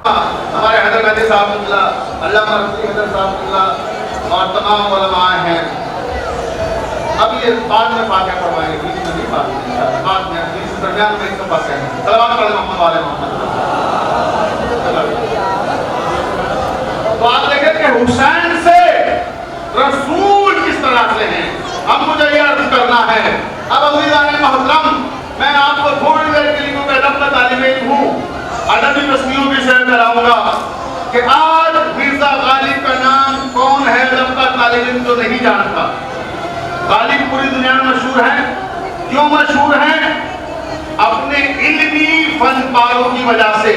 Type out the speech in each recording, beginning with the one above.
ہمارے حیدر مہدی صاحب اللہ، علامہ رفیع حیدر صاحب اللہ اور تمام علماء ہیں. اب یہ بعد میں فاتحہ پڑھوائیں گے، بیچ میں نہیں فاتحہ، بعد میں بیچ درمیان میں ایک دفعہ کہیں گے. صلوات پڑھیں محمد والے محمد. تو آپ دیکھیں کہ حسین سے رسول کس طرح سے ہیں. اب مجھے یہ عرض کرنا ہے. اب عزیزان محترم، میں آپ کو تھوڑی دیر کے لیے ادب کا طالب علم ہوں، ادبی مستیوں بھی شیئر کراؤں گا کہ آج مرزا غالب کا نام کون ہے ادب کا طالب علم تو نہیں جانتا. غالب پوری دنیا میں مشہور ہیں. کیوں مشہور ہیں؟ اپنے علمی فن پاروں کی وجہ سے.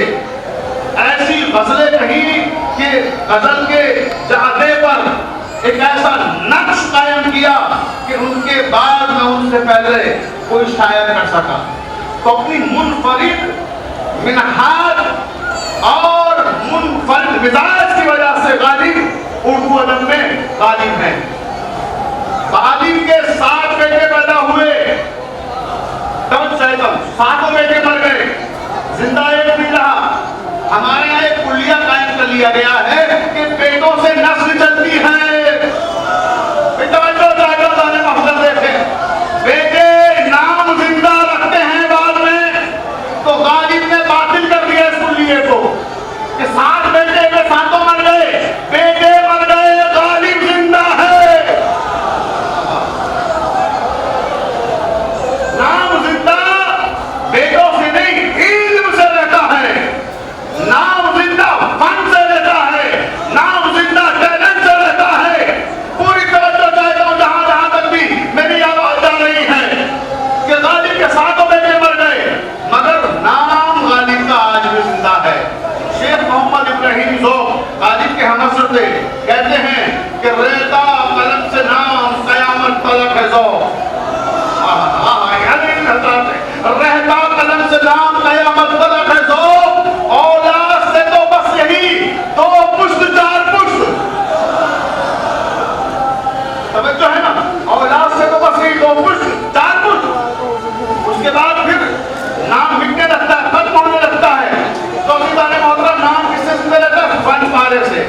ایسی غزلیں کہیں کہ غزل کے جادے پر ایک ایسا نقش قائم کیا کہ ان کے بعد میں ان سے پہلے کوئی شاعر کر سکا. تو اپنی منفرد منہاج اور منفرد مزاج کی وجہ سے غالب اردو ادب میں غالب ہیں. غالب کے 7 بیٹے پیدا ہوئے، تب سیدم 7 بیٹے مر گئے، زندہ ایک نہیں رہا. ہمارے یہاں ایک کلیہ قائم کر لیا گیا ہے کہ بیٹوں سے نسل چلتی ہے. بیٹے نام زندہ رکھتے ہیں بعد میں. تو غالب نے باطل کر دیا اس کلیے کو کہ 7 بیٹے کے 7 مر گئے، بیٹے مر گئے، غالب زندہ ہے. نام زندہ بیٹوں سے نہیں، علم سے رہتا ہے. نام زندہ فن سے رہتا ہے. نام زندہ ٹیلنٹ سے رہتا ہے. پوری توجہ چاہتا ہوں جہاں جہاں تک بھی میری آواز جا رہی ہے کہ غالب کے 7 بیٹے مر گئے مگر نام غالب کا آج بھی زندہ ہے. شیخ محمد ابراہیم ذوق غالب کے ہمسر تھے، کہتے ہیں کہ رہتا قلم سے نام قیامت تلک ہے ذوق. رہتا قلم سے نام قیامت تلک ہے ذوق. اولاد سے تو بس یہی 2 پشت 4 پشت. توجہ ہے نا؟ اولاد سے تو بس یہی 2 پشت 4 پشت. اس کے بعد پھر نام مٹنے لگتا ہے، ختم ہونے لگتا ہے. تو عزیزان محترم، نام کس سے زندہ رہتا ہے؟ فن پارے سے.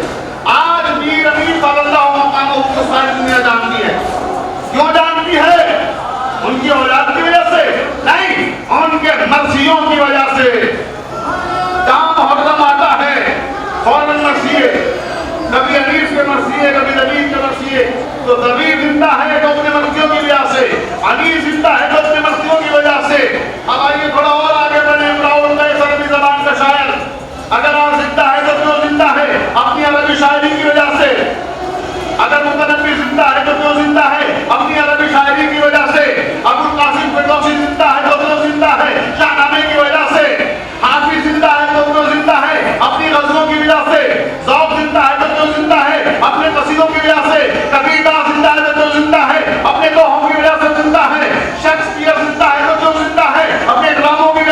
آج میر امیر صلی اللہ مقامہ کو ساری دنیا جانتی ہے. کیوں جانتی ہے؟ ان کی اولاد کی وجہ سے نہیں، ان کے مرثیوں کی وجہ سے. کام محرم آتا ہے فوراً مرثیے، کبھی انیس کے مرثیے، کبھی نبی کے مرثیے. تو نبی زندہ ہے تو اپنے مرثیوں کی وجہ سے، انیس زندہ ہے تو اپنے مرثیوں کی وجہ سے. اب آئیے تھوڑا اور آگے بڑھیں. امراؤ القیس عربی زبان کا شاعر، اگر آپ زندہ ہے تو کیوں زندہ ہے؟ اپنی عربی شاعری کی وجہ سے. اگر متنبی زندہ ہے تو کیوں زندہ ہے؟ اپنی عربی شاعری کی وجہ سے. ابو القاسم فردوسی زندہ ہے تو کیوں زندہ ہے؟ شاہ نامے کی وجہ سے. حافظ زندہ ہے تو کیوں زندہ ہے؟ اپنی غزلوں کی وجہ سے. ذوق زندہ ہے تو کیوں زندہ ہے؟ اپنے قصیدوں کی وجہ سے. کبیرہ زندہ ہے تو کیوں زندہ ہے؟ اپنے دوہوں کی وجہ سے زندہ ہے. شیکسپیئر زندہ ہے تو کیوں زندہ ہے؟ اپنے ڈراموں کی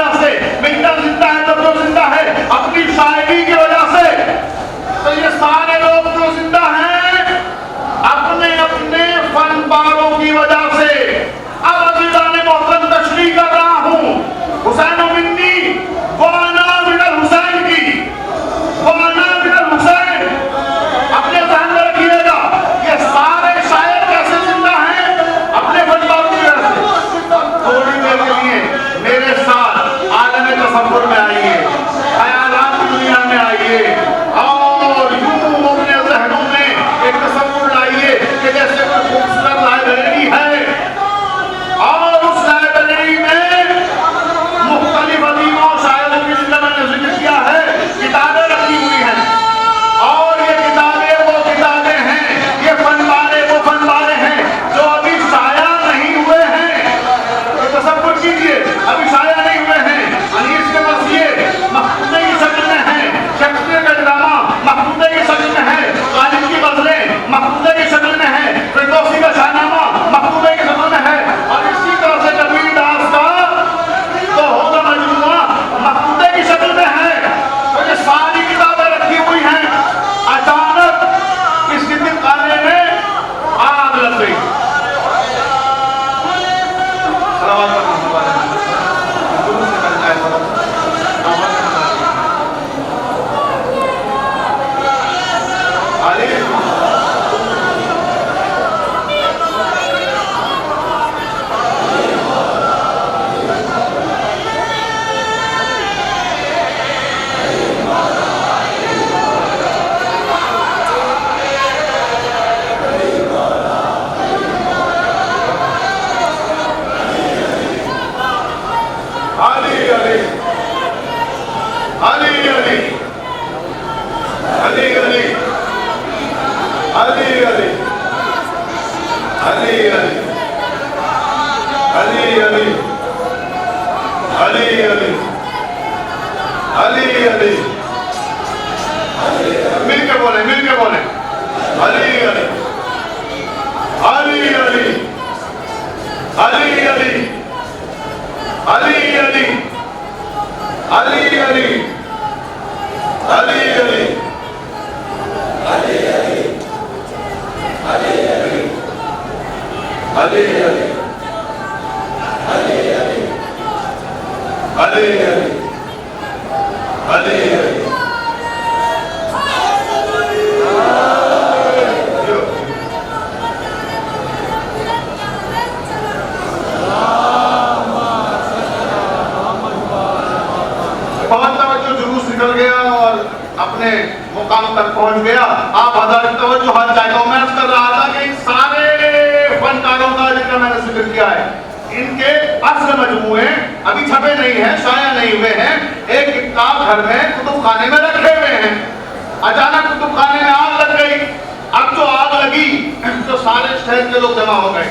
علی علی علی علی علی علی علی علی علی علی علی علی علی مل کے بولیں علی علی علی علی علی علی علی علی علی علی علی علی علی بہت توجہ جلوس نکل گیا اور اپنے مقام تک پہنچ گیا. آپ حضرت توجہ ہر جائے گا. میں کر رہا تھا کہ ان سارے فنکاروں کا جن کا میں نے ذکر کیا ہے, ان کے اصل مجموعے ابھی چھپے نہیں ہیں, شائع نہیں ہوئے ہیں. ایک کتاب گھر میں کتب خانے میں رکھے ہوئے ہیں. اچانک کتب خانے میں آگ لگ گئی. اب جو آگ لگی تو سارے شہر کے لوگ جمع ہو گئے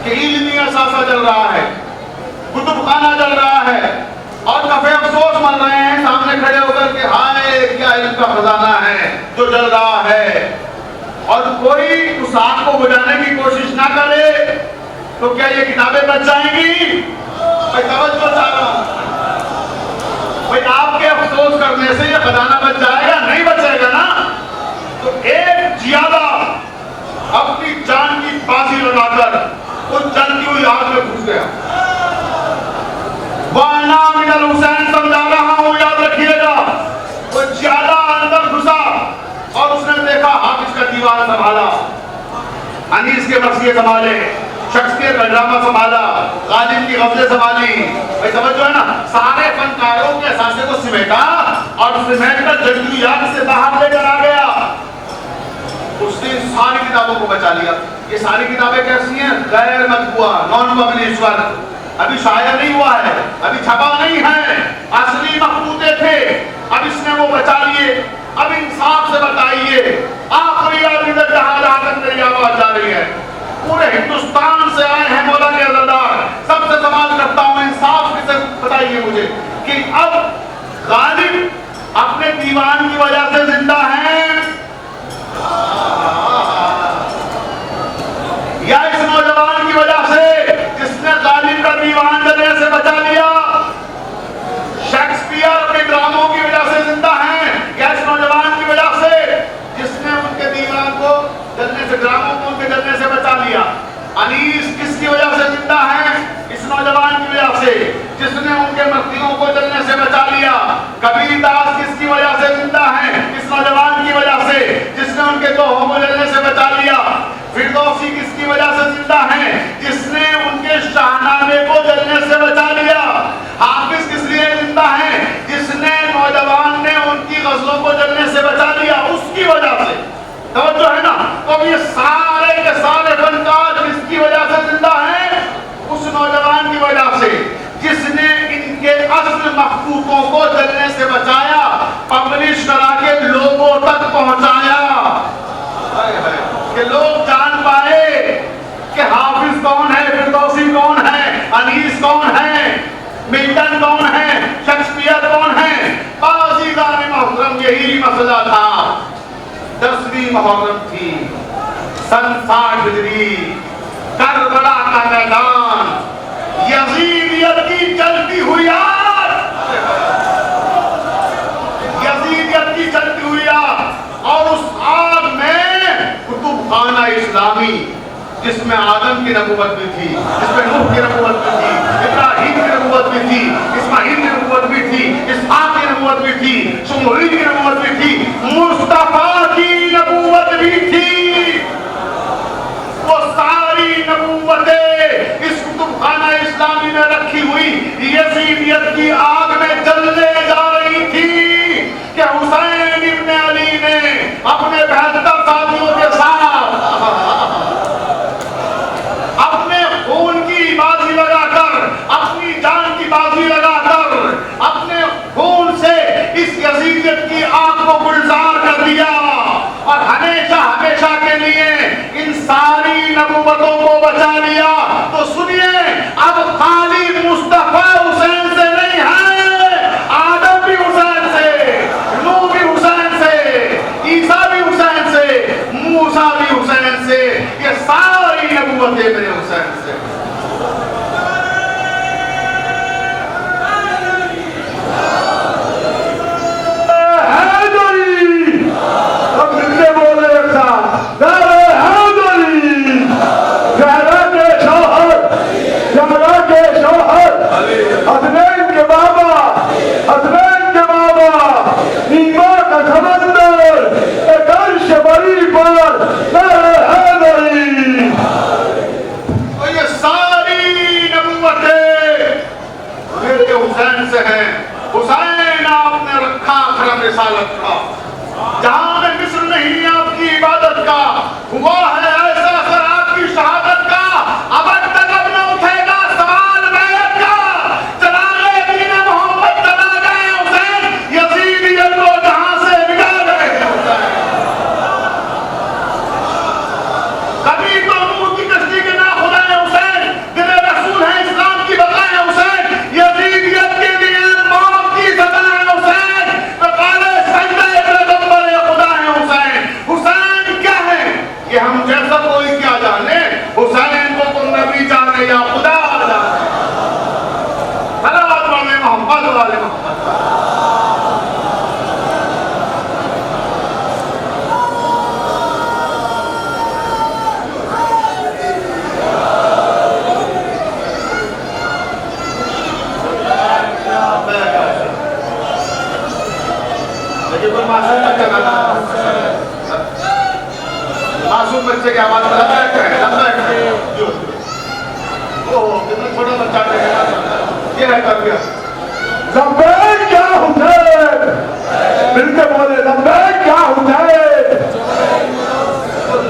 کہ علمی اثاثہ جل رہا ہے, کتب خانہ جل رہا ہے, اور کفے افسوس من رہے ہیں سامنے کھڑے ہو کر کے ہائے کیا علم کا خزانہ ہے جو جل رہا ہے. اور کوئی اس آگ کو بجھانے کی کوشش نہ کرے تو کیا یہ کتابیں بچ جائیں گی؟ میں توجہ چاہ رہا ہوں بھائی, آپ کے افسوس کرنے سے یہ خزانہ بچ جائے گا؟ نہیں بچے گا نا. تو ایک زیادہ اپنی جان کی بازی لگا کر اس جلتی ہوئی آگ میں گھس گیا. وَأَنَا مِنَ الْحُسَيْنِ سمجھا رہا ہوں, یاد رکھیے گا. وہ زیادہ اندر گھسا اور اس نے دیکھا حافظ کا دیوان سنبھالا, انیس کے مرثیے سنبھالے, شکسپیئر کا ڈرامہ سنبھالا, غالب کی غزلیں سنبھالی. بھائی سمجھو ہے نا, سارے فنکاروں کے اثاثے کو سمیٹا اور سمیٹ کر جلتی آگ سے باہر لے کر آ گیا. اس نے ساری کتابوں کو بچا لیا. یہ ساری کتابیں کیسی ہیں؟ غیر مطبوعہ, نان پبلشڈ ورک, ابھی شائع نہیں ہوا ہے, ابھی چھپا نہیں ہے, اصلی مخطوطے تھے. اب اس نے وہ بچا لیے. اب انصاف سے بتائیے, آخری آدمی تک جہاں جہاں تک میری آواز جا رہی ہے, پورے ہندوستان سے آئے ہیں مولا کے عزادار, سب سے سوال کرتا ہوں انصاف سے بتائیے مجھے کہ اب غالب اپنے دیوان کی وجہ سے زندہ ہیں یا اس نوجوان کی وجہ سے جس نے غالب کا دیوان جلنے سے بچا لیا؟ شیکسپیئر اپنے ڈراموں کی وجہ سے زندہ ہیں یا اس نوجوان کی وجہ سے جس نے ان کے دیوان کو جلنے سے, ڈراموں کو ان کے جلنے سے بچا لیا؟ انیس کس کی وجہ سے زندہ ہیں؟ اس نوجوان کی وجہ سے جس نے ان کے مرثیوں کو جلنے سے بچا لیا. کبیر داس کس کی وجہ سے زندہ ہیں؟ اس نوجوان کی وجہ سے جس نے ان کے دوہوں کو جلنے سے بچا لیا. فردوسی کس کی وجہ سے زندہ ہیں؟ جس نے ان کے شاہنامے کو جلنے سے بچا لیا. حافظ کس لیے زندہ ہیں؟ جس نے نوجوان نے ان کی غزلوں کو جلنے سے بچا لیا, اس کی وجہ سے. توجہ ہے نا. تو یہ سارے کے سارے فنکار کس کی وجہ سے زندہ ہیں؟ اس نوجوان کی وجہ سے جس نے ان کے اصل مخطوطوں کو جلنے سے بچایا, پبلش کرا کے لوگوں تک پہنچایا کہ لوگ جان پائے کہ حافظ کون ہے, فردوسی کون ہے, انیس کون ہے, ملٹن کون ہے, شیکسپیئر کون ہے. عزیزان محترم, یہی مسئلہ تھا. 10ویں محرم تھی, سن 60 ہجری, کربلا کا میدان, یزیدیت کی جلتی ہوئی آگ, یزیدیت کی جلتی ہوئی آگ. اور اس آگ میں کتب خانہ اسلامی جس میں آدم کی نبوت بھی تھی, جس میں نوح کی نبوت بھی تھی, ابراہیم کی نبوت بھی تھی, اسماعیل کی نبوت بھی تھی, اسحاق کی نبوت بھی تھی, شموئیل کی نبوت بھی تھی, مصطفیٰ کی نبوت بھی تھی. وہ ساری نبوتیں اس کتب خانہ اسلامی میں رکھی ہوئی یزیدیت کی آگ میں جلنے جا رہی تھی کہ حسین ابن علی نے اپنے 72 ساتھیوں کے ساتھ اپنے خون کی بازی لگا کر, اپنی جان کی بازی لگا کر, اپنے خون سے رسالت کا، جہاں میں مصر نہیں آپ کی عبادت کا، ہوا ہے ایسا اثر آپ کی شہادت کا، اب تک اب نہ اٹھے گا سوال بیعت کا، چلا گئے دین محمد چلا گئے حسین، یزیدیت کو جہاں سے بگا گئے حسین۔ کبھی تو نوح کی کشتی کے نا خدا ہے حسین، دل رسول ہے اسلام کی بقا ہے حسین، یزیدیت کے لیے موت کی سزا ہے حسین، بقالے سجدہ پیغمبر خدا ہے حسین۔ حسین کیا ہے کہ ہم جیسا کوئی کیا جانے، حسین کو تم نبی جانے یا خدا جانے۔ صلوات والے محمد والے محمد۔ معصوم بچے کی آواز لبیک ہے، لبیک ہے، جو کتنا چھوٹا بچہ ہے، یہ ہے تربیت۔ لبیک کیا حسین، مل کے بولے لبیک کیا حسین،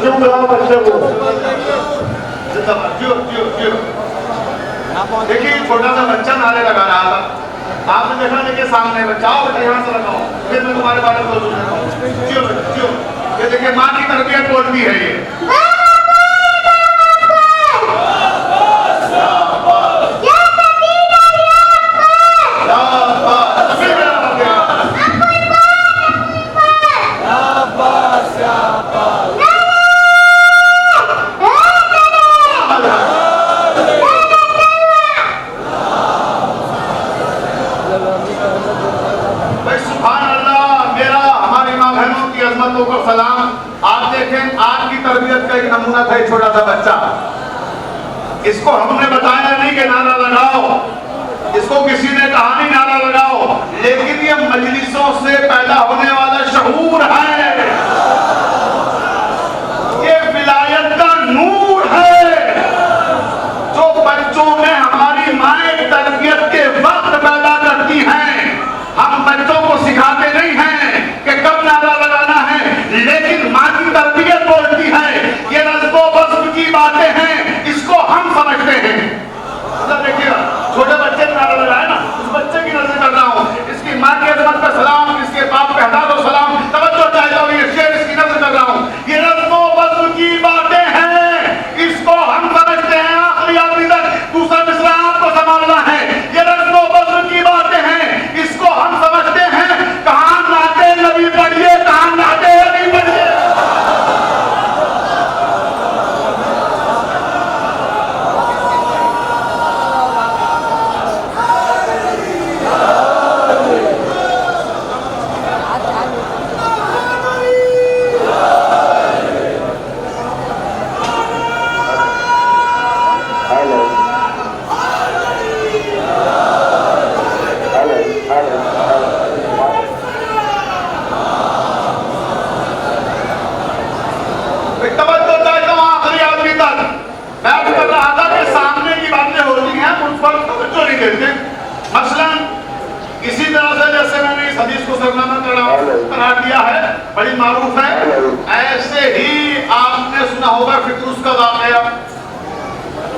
جو بلا بچے کو جو دیکھیے چھوٹا سا بچہ نعرے لگا رہا تھا، آپ نے دیکھا کہ سامنے بچہ آؤ بیٹا یہاں سے لگاؤ، پھر میں تمہارے بارے میں بولوں گا، جیو جیو، یہ دیکھیں ماں کی تربیت بولتی ہے یہ۔ کو سلام۔ آپ دیکھیں آج کی تربیت کا ایک نمونہ تھا ایک چھوٹا سا بچہ، اس کو ہم نے بتایا نہیں کہ نعرہ لگاؤ، اس کو کسی نے کہا نہیں نعرہ لگاؤ، لیکن یہ مجلسوں سے پیدا ہونے والا شعور ہے، یہ ولایت کا نور ہے جو بچوں میں ہماری مائیں تربیت کے وقت پیدا کرتی ہیں۔ ہم بچوں کو سکھاتے نہیں ہیں کہ کب نعرہ لگانا ہے، لیکن ماں کی تربیت بولتی ہے، یہ نظم و بسم کی باتیں ہیں، اس کو ہم سمجھتے ہیں۔ دیکھیے چھوٹے بچے نے نعرہ لگایا نا، اس بچے کی نظر کر رہا ہوں، اس کی ماں کی عظمت پہ سلام، اس کے باپ پہ ہزاروں سلام، توجہ چاہتا ہوں، یہ شعر اس کی نظر کر رہا ہوں، یہ نظم و بسم کی باتیں ہیں، اس کو ہم سمجھتے ہیں۔ آخری آدمی تک دوسرا مصرع آپ کو سنبھالنا ہے، یہ نظم و بسم کی باتیں ہیں، اس کو ہم سمجھتے ہیں۔ کہاں نعتِ نبی پڑھیے، کہاں نعتِ علی پڑھیے۔ مثلاً اسی طرح سے جیسے میں نے اس حدیث کو سرنامہ قرار دیا ہے، بڑی معروف ہے، ایسے ہی آپ نے سنا ہوگا فطرس کا واقعہ۔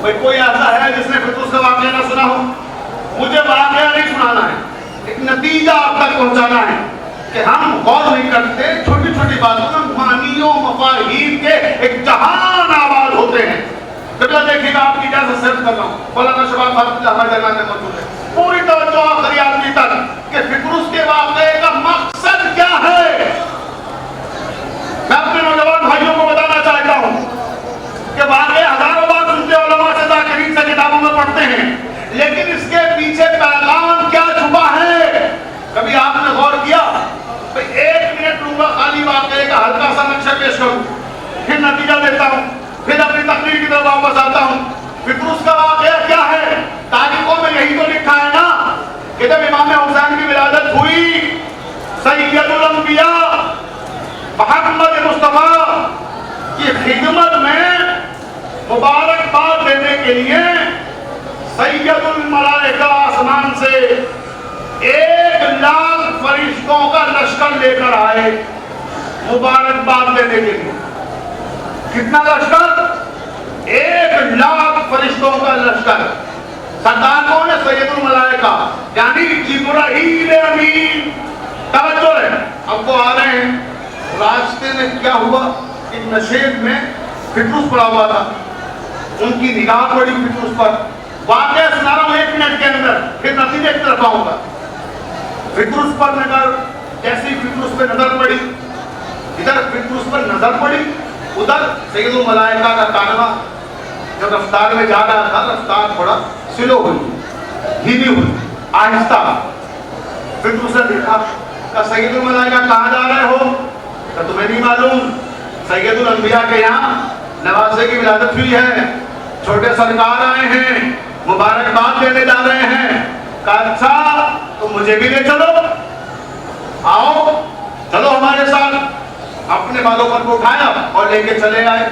بھئی کوئی ایسا ہے جس نے فطرس کا واقعہ نہ سنا ہو؟ مجھے واقعہ نہیں سنانا ہے، ایک نتیجہ آپ تک پہنچانا ہے کہ ہم غور نہیں کرتے، چھوٹی چھوٹی باتوں میں معانیوں مفاہیم کے ایک جہان آباد ہوتے ہیں۔ قبلہ دیکھیے گا آپ کی اجازت سے کر رہا ہوں، مولانا شباب صاحب ہمارے درمیان میں موجود ہے، پوری توجہ آخری آدمی تک کہ فطرس کے واقعے کا مقصد کیا ہے۔ میں اپنے نوجوان بھائیوں کو بتانا چاہتا ہوں کہ واقعے ہزاروں بار سنتے علماء سے ذاکرین سے کتابوں میں پڑھتے ہیں، لیکن اس کے پیچھے پیغام کیا چھپا ہے؟ کبھی آپ نے غور کیا؟ ایک منٹ لوں گا خالی واقعے کا ہلکا سا نقشہ پیش کروں، پھر نتیجہ دیتا ہوں، پھر اپنی تقریر کی طرف واپس آتا ہوں۔ فطرس کا واقعہ کیا ہے؟ تاریخوں میں یہی تو لکھا ہے نا کہ جب امام حسین کی ولادت ہوئی، سید الانبیاء محمد مصطفیٰ کی خدمت میں مبارکباد دینے کے لیے سید الملائکہ آسمان سے 1,00,000 فرشتوں کا لشکر لے کر آئے مبارکباد دینے کے لیے. کتنا لشکر؟ 1,00,000 فرشتوں کا لشکر. سردار کون ہے؟ سید الملائکہ یعنی جبرائیل امین. توجہ ہے. اب وہ آ رہے ہیں. راستے میں کیا ہوا؟ ایک نشیب میں فطرس پڑا ہوا تھا. ان کی نگاہ پڑی فطرس پر. واقعہ سنا رہا ہوں 1 منٹ کے اندر، پھر نتیجے کی طرف آؤں گا. فطرس پر نظر، جیسی فطرس پہ نظر پڑی، ادھر فطرس پر نظر پڑی، ادھر سید الملائکہ کا کانوا جب رفتار میں جا رہا تھا، رفتار تھوڑا سلو ہوئی، دھیمی ہوئی، آہستہ. فطرس نے دیکھا کہ سید الملائکہ کہاں جا رہے ہو؟ کہ تمہیں نہیں معلوم سید الانبیاء کے یہاں نوازے کی ولادت ہوئی ہے، چھوٹے سرکار آئے ہیں، مبارکباد دینے جا رہے ہیں. کہا اچھا تو مجھے بھی لے چلو، آؤ چلو ہمارے ساتھ. اپنے بالوں پر کو اٹھایا اور لے کے چلے آئے.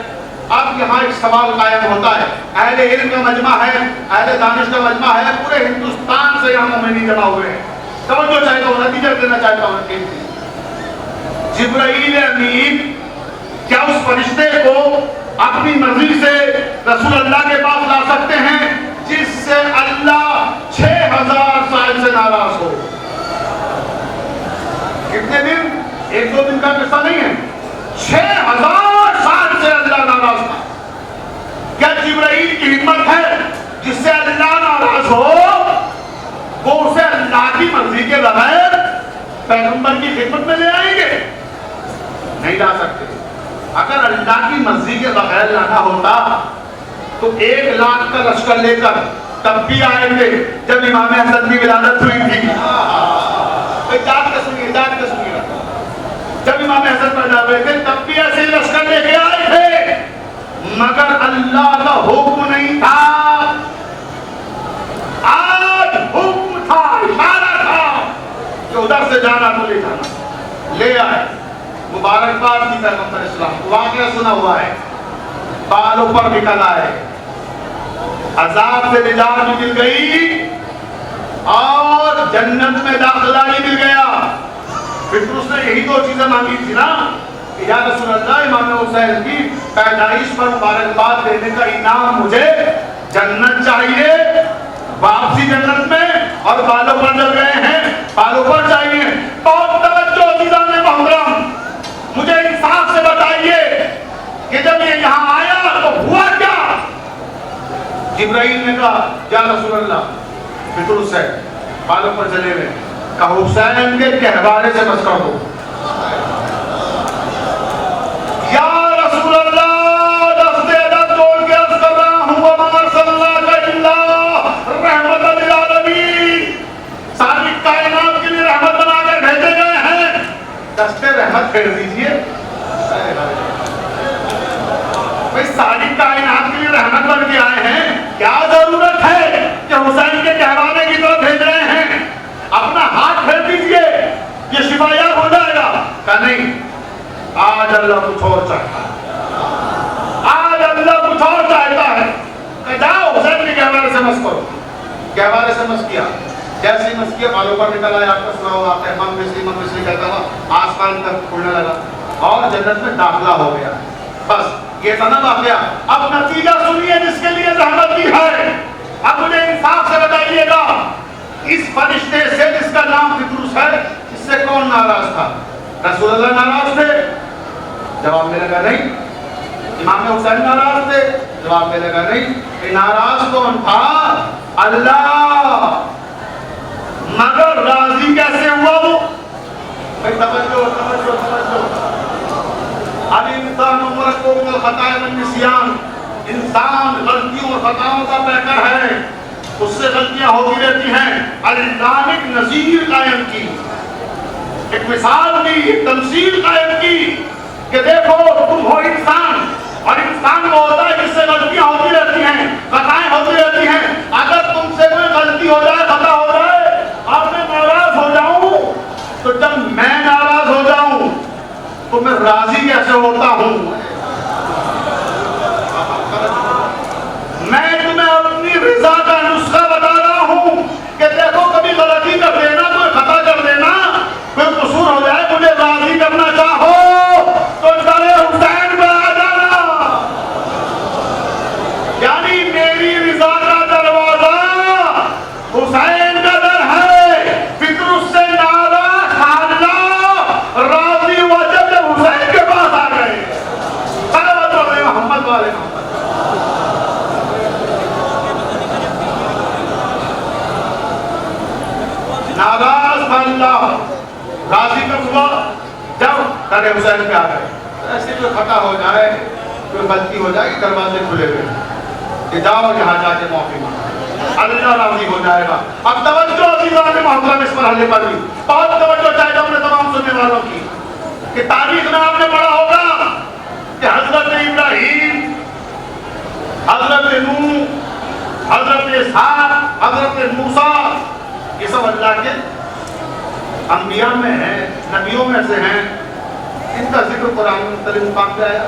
اب یہاں ایک سوال قائم ہوتا ہے. اہل علم کا مجمع ہے، اہل دانش کا مجمع ہے، پورے ہندوستان سے یہاں مومنین جمع ہوئے ہیں. توجہ چاہتا ہوں، نتیجہ دینا چاہتا ہوں. جبرائیل امین کیا اس فرشتے کو اپنی مرضی سے رسول اللہ کے پاس لا سکتے ہیں جس سے اللہ 6,000 سال سے ناراض ہو؟ کتنے دن؟ 1-2 دن کا قصہ نہیں ہے. 6,000 سال سے اللہ ناراض تھا. کیا جبرائیل کی ہمت ہے جس سے اللہ ناراض ہو وہ اسے اللہ کی مرضی کے بغیر پیغمبر کی خدمت میں لے آئیں گے؟ نہیں لا سکتے. اگر اللہ کی مرضی کے بغیر لانا ہوتا تو 1,00,000 کا لشکر لے کر تب بھی آئے تھے جب امام حسن کی ولادت ہوئی تھی. جب امام حسن پیدا ہوئے تھے تب بھی ایسے لشکر لے کے آئے تھے، مگر اللہ کا حکم نہیں تھا. آج حکم تھا، اشارہ تھا کہ ادھر سے جانا تو لے جانا. لے آئے، مبارکباد کی پیغمبر اسلام. واقعہ سنا ہوا ہے. بالوں پر نکل آئے، عذاب سے نجات بھی مل گئی اور جنت میں داخلہ بھی مل گیا. فطرس نے یہی 2 چیزیں مانگی تھی نا کہ یا رسول اللہ امام حسین کی پیدائش پر مبارکباد دینے کا انعام مجھے جنت چاہیے، واپسی جنت میں، اور بالوں پر جل گئے ہیں بالوں پر چاہیے. بہت توجہ عزیزان محترم، مجھے انصاف سے بتائیے کہ جب یہ یہاں آیا تو ہوا کیا؟ جبرائیل نے کہا یا رسول اللہ، فطرس سے بالوں پر چلے ہوئے، کہ حسین کے کہوارے سے بس کر دو. یا رسول اللہ، دستے ادب توڑ کے عرض کر رہا ہوں وما ارسلناک الا رحمۃ للعالمین. ساری کائنات کے لیے رحمت بنا کر بھیجے گئے ہیں. دستے رحمت پھیر دیجئے. بھئی ساری کائنات کے لیے رحمت بن کے آئے ہیں، کیا ضرورت ہے کہ حسین کے کہوانے کی طرف بھیج رہے ہیں؟ اپنا ہاتھ پھیر دیجئے، یہ شفا یاب ہو جائے گا. کہ نہیں، آج اللہ کچھ اور چاہتا ہے. آج اللہ کچھ اور چاہتا ہے. کہ جاؤ حسین کے کہوانے سے مس کرو. کہوانے سے مس کیا، جیسے ہی مس کیا بالوں پر نکل آیا. آپ کا سنا ہوا کہ امام مصری کہتا ہوا آسمان تک اڑنے لگا اور جنت میں داخلہ ہو گیا. بس یہ تھا نا واقعہ. اب نتیجہ سنیے جس کے لیے زحمت بھی ہے. اب مجھے انصاف سے بتائیے گا، اس فرشتے سے جس کا نام فطرس ہے، اس سے کون ناراض تھا؟ رسول اللہ ناراض تھے؟ جواب ملے گا نہیں. امام حسین ناراض تھے؟ جواب ملے گا نہیں. ناراض کون تھا؟ اللہ. مگر راضی کیسے ہوا وہ؟ توجہ. الانسان مرکب من الخطاء والنسیان. انسان غلطیوں اور خطاؤں کا پیکر ہے، اس سے غلطیاں ہوتی رہتی ہیں. اللہ نے ایک نظیر قائم کی، ایک مثال دی، ایک تمثیل قائم کی کہ دیکھو تم ہو انسان، اور انسان وہ ہوتا ہے جس سے غلطیاں ہوتی رہتی ہیں، خطائیں ہوتی رہتی ہیں. اگر تم سے کوئی غلطی ہو جائے، خطا ہو جائے اور میں ناراض ہو جاؤں، تو جب میں ناراض ہو جاؤں تو میں راضی کیسے ہوتا ہوں؟ میں تمہیں اپنی رضا کا نسخہ بتا رہا ہوں کہ دیکھو کبھی غلطی کر دینا، کوئی خطا کر دینا، کوئی قصور ہو جائے، مجھے سارے حسین پہ آ گئے. ایسے کوئی خطا ہو جائے, کوئی غلطی ہو جائے, دروازے کھلے ہوئے کہ جاؤ یہاں جا کے معافی مانگو, اللہ راضی ہو جائے گا. اب توجہ عزیزان محترم اس مرحلے پر بھی بہت توجہ چاہیے اپنے تمام سننے والوں کی کہ تاریخ میں آپ نے پڑھا ہوگا کہ حضرت ابراہیم, حضرت نوح, حضرت اسحاق, حضرت موسیٰ, یہ سب اللہ کے انبیاء میں ہیں, نبیوں میں سے ہیں. ان کا ذکر قرآن مختلف مقام پہ آیا.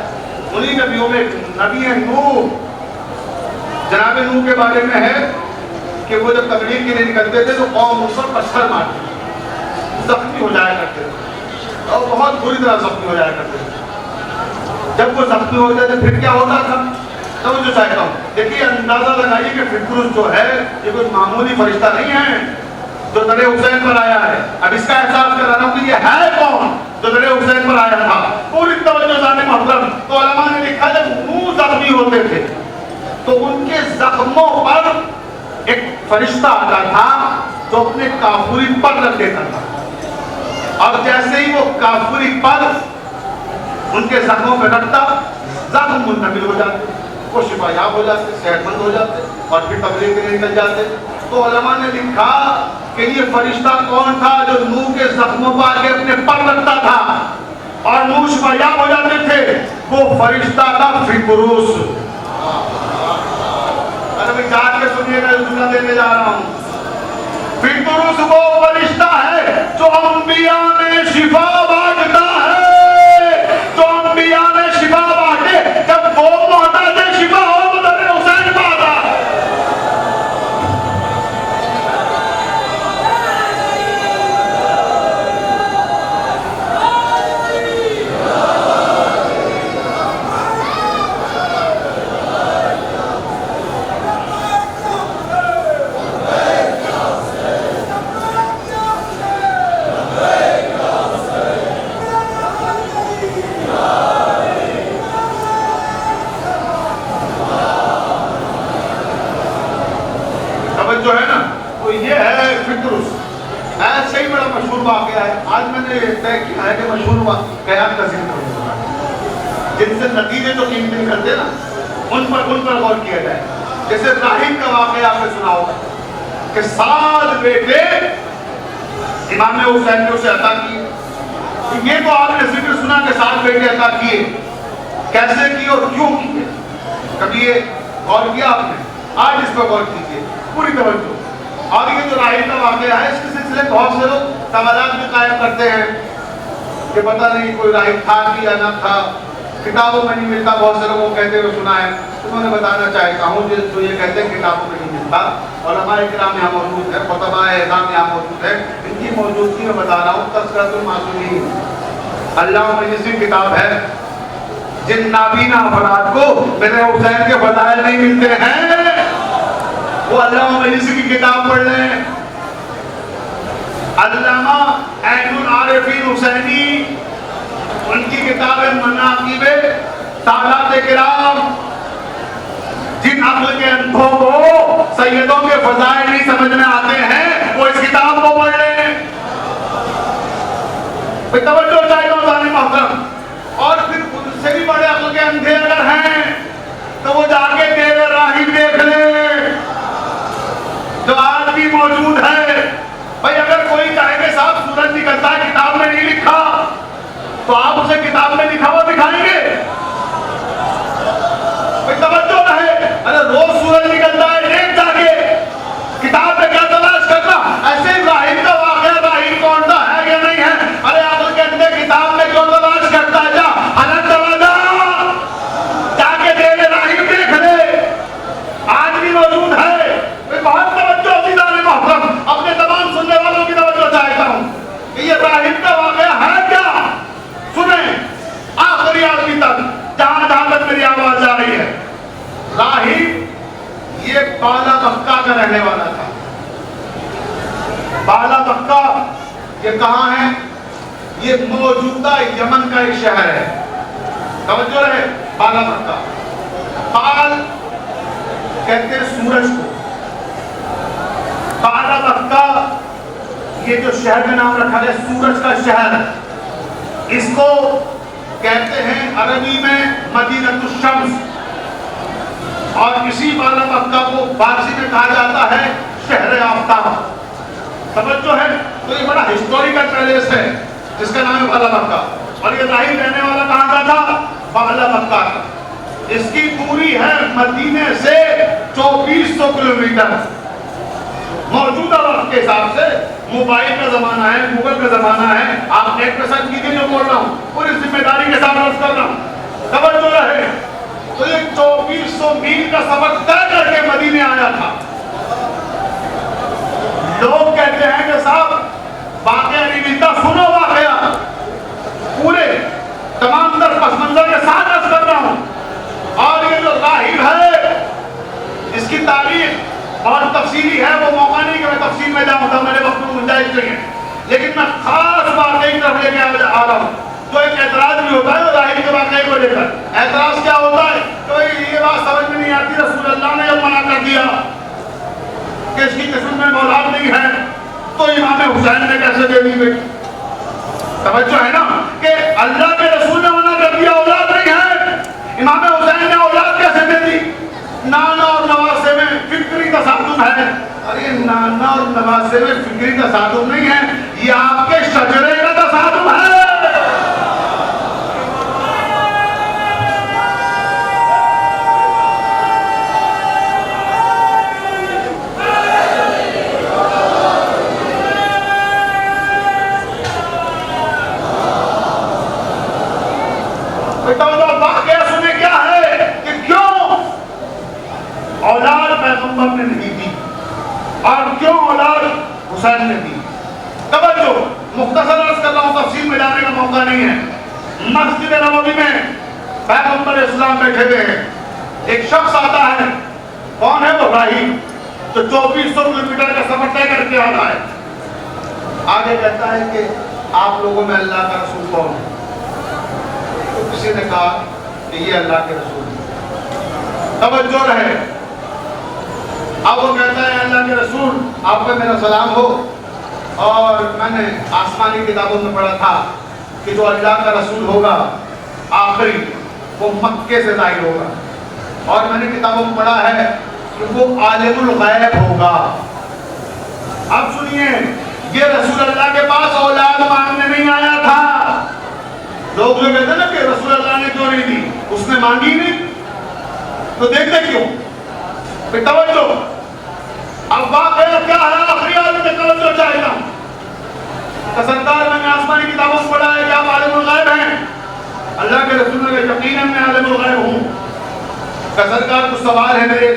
انہی نبیوں میں نبی ہے نوح. جناب نوح کے بارے میں ہے کہ وہ جب تبلیغ کے لیے نکلتے تھے تو قوم ان پر پتھر مارتے, زخمی ہو جایا کرتے تھے اور بہت بری طرح زخمی ہو جایا کرتے تھے. جب وہ زخمی ہو جاتے پھر کیا ہوتا تھا, توجہ چاہتا ہوں. دیکھیے اندازہ لگائیے کہ فردوس جو ہے یہ کوئی معمولی فرشتہ نہیں ہے جو در حسین پر آیا ہے. اب اس کا احساس کر رہا ہوں کہ یہ ہے کون جو در حسین پر آیا تھا. پوری توجہ جانے محترم, تو علماء نے لکھا جب نوح زخمی ہوتے تھے تو ان کے زخموں پر ایک فرشتہ آتا تھا جو اپنے کافوری پر رکھ دیتا تھا, اور جیسے ہی وہ کافوری پر ان کے زخموں پہ رکھتا زخم منتقل ہو جاتے, وہ شفا یاب ہو جاتے, صحت مند ہو جاتے اور پھر تبلیغ کے لیے نکل جاتے. تو علماء نے لکھا کہ یہ فرشتہ کون تھا جو نوح کے زخموں پر آ کے اپنے پر رکھتا تھا اور نوح شفا یاب ہو جاتے تھے. وہ فرشتہ تھا فردوس. ابھی جان کے سنیے گا, جملہ دینے جا رہا ہوں. فردوس وہ فرشتہ ہے جو انبیاء میں شفا بانٹتا ہے, جو انبیاء میں شفا بانٹے. جب وہ محتاج شفا ہو تو در حسین پہ آتا. جو ہے نا تو یہ ہے فردوس. ایسے ہی بڑا مشہور واقعہ ہے. آج میں نے طے کیا ہے کہ مشہور واقعات کا ذکر کروں, جن سے نتیجے جو قیمتی نکلتے نا ان پر غور کیا جائے. جیسے ابراہیم کا واقعہ آپ نے سنا ہوگا کہ 7 بیٹے امام حسین نے اسے عطا کیے. یہ تو آپ نے ذکر سنا کہ 7 بیٹے عطا کیے, کیسے کیے اور کیوں کیے, کبھی یہ غور کیا آپ نے؟ آج اس پر غور کیجیے پوری توجہ. اور یہ جو راہیل کا واقعہ ہے اس کے سلسلے بہت سے لوگ سوالات بھی قائم کرتے ہیں کہ پتہ نہیں کوئی راہیل تھا کہ یا نہ تھا, کتابوں میں نہیں ملتا. بہت سے لوگوں کو کہتے ہوئے سنا ہے. تو میں بتانا چاہتا ہوں جو یہ کہتے ہیں کتابوں میں نہیں ملتا, علماء کرام یہاں موجود ہے, خطباء اعظام یہاں موجود ہے, ان کی موجودگی میں بتا رہا ہوں. تذکرۃ المعصومین علامہ مجلسی کتاب ہے. جن نابینا افراد کو میرے حسین کے فضائل نہیں ملتے ہیں وہ علامہ مجلسی کی کتاب پڑھ لیں. علامہ عین العارفین حسینی ان کی کتاب مناقب سادات کرام, جن عقل کے اندھوں کو سیدوں کے فضائل نہیں سمجھ میں آتے ہیں وہ اس کتاب کو پڑھ لیں. توجہ چاہیے ہوتا محترم. اور پھر ان سے بھی بڑے عقل کے اندھے اگر ہیں تو وہ جا کے تیرے راہب دیکھ لیں جو آج بھی موجود ہے. بھائی اگر کوئی کہے کہ صاحب سورج نکلتا ہے کتاب میں نہیں لکھا تو آپ اسے کتاب میں لکھا ہوا دکھائیں گے؟ بھائی توجہ رہے. ارے روز سورج نکلتا ہے دیکھ جا کے, کتاب میں کیا تلاش کرنا. ایسے ابراہیم کا واقعہ ابراہیم کون سا ہے یا نہیں ہے, ارے عقل کے اندھے کتاب میں کیوں تلاش کرتا ہے؟ جا حلق توجہ جا کے تیرے راہب دیکھ لے, آج بھی موجود ہے. بہت توجہ عزیزان محترم, اپنے تمام سننے والوں کی توجہ چاہتا ہوں کہ یہ راہب کا واقعہ ہے کیا. سنیں آخری آدمی تک, جہاں جہاں تک میری آواز جا رہی ہے. راہب یہ بالا مکہ کا رہنے والا تھا. بالا مکہ یہ کہاں ہے؟ یہ موجودہ یمن کا ایک شہر ہے. توجہ رہے, بالا مکہ. بال کہتے ہیں سورج کو. بالا مکہ یہ جو شہر کا نام رکھا گیا سورج کا شہر. اس کو کہتے ہیں عربی میں مدینۃ الشمس، اور اسی بالا مکہ کو فارسی میں کہا جاتا ہے شہر آفتاب. توجہ ہے. تو یہ بڑا ہسٹوریکل پیلیس ہے جس کا نام ہے بالا مکہ، اور یہ ظاہر رہنے والا کہاں کا تھا؟ بالا مکہ کا. اس کی دوری ہے مدینے سے 2400 کلومیٹر. موجودہ وقت کے حساب سے موبائل کا زمانہ ہے، گوگل کا زمانہ ہے، آپ نیٹ پہ سرچ کیجیے جو بول رہا ہوں، پوری ذمہ داری کے ساتھ عرض کر رہا ہوں. توجہ رہے. تو یہ 2400 میل کا سفر طے کر کے مدینے آیا تھا. لوگ کہتے ہیں کہ صاحب واقعہ نہیں ملتا، سنو واقعہ پورے تمام در پس منظر کے ساتھ عرض کر رہا ہوں. اور یہ جو راہب ہے اس کی تاریخ اور تفصیلی ہے، وہ موقع نہیں کہ میں تفصیل میں جاؤں گا، میرے وقت میں گنجائش نہیں ہے. لیکن میں خاص واقعے کی طرف لے کے آ رہا ہوں. تو ایک اعتراض بھی ہوتا ہے راہب کے واقعے کو لے کر. اعتراض کیا ہوتا ہے؟ تو یہ بات سمجھ میں نہیں آتی، رسول اللہ نے جب منع کر دیا کہ اس کی قسم میں اولاد نہیں ہے تو امام حسین نے کیسے دے دی بیٹی؟ توجہ ہے نا کہ اللہ کے رسول نے منع کر دیا اولاد نہیں ہے، امام حسین نے اولاد کیسے دے دی؟ نانا اور نواسے میں فکری تصادم ہے. ارے نانا اور نواسے میں فکری تصادم نہیں ہے، یہ آپ کے شجرے کا تصادم ہے. واقعہ سنے کیا ہے کہ کیوں اولاد پیغمبر نے نہیں دی اور کیوں اولاد حسین نے دی. توجہ، مختصر عرض کر رہا ہوں، تفصیل میں جانے کا موقع نہیں ہے. مسجد نبوی میں پیغمبر اسلام بیٹھے ہوئے ہیں. ایک شخص آتا ہے، کون ہے وہ؟ راہب، جو 2400 کلومیٹر کا سفر طے کر کے آتا ہے. آگے کہتا ہے کہ آپ لوگوں میں اللہ کا رسول کون ہے؟ تو کسی نے کہا کہ یہ اللہ کے رسول ہے. توجہ رہے. اب وہ کہتا ہے اللہ کے رسول آپ کا میرا سلام ہو، اور میں نے آسمانی کتابوں میں پڑھا تھا کہ جو اللہ کا رسول ہوگا آخری وہ مکے سے ظاہر ہوگا، اور میں نے کتابوں میں پڑھا ہے کہ وہ عالم الغیب ہوگا. اب سنیے، یہ رسول اللہ کے پاس اولاد مانگنے نہیں آیا تھا. لوگ جو کہتے ہیں نا کہ رسول اللہ نے کیوں نہیں دی، اس نے مانگی نہیں تو دیکھتے کیوں؟ پھر توجہ. اب واقعہ کیا ہے؟ آخری عالم میں توجہ چاہتا ہوں. سرکار میں نے آسمانی کتابوں سے پڑھا ہے کہ آپ عالم الغیب ہیں. اللہ کے رسول نے یقیناً میں عالم الغیب ہوں. سرکار کچھ سوال ہے میرے.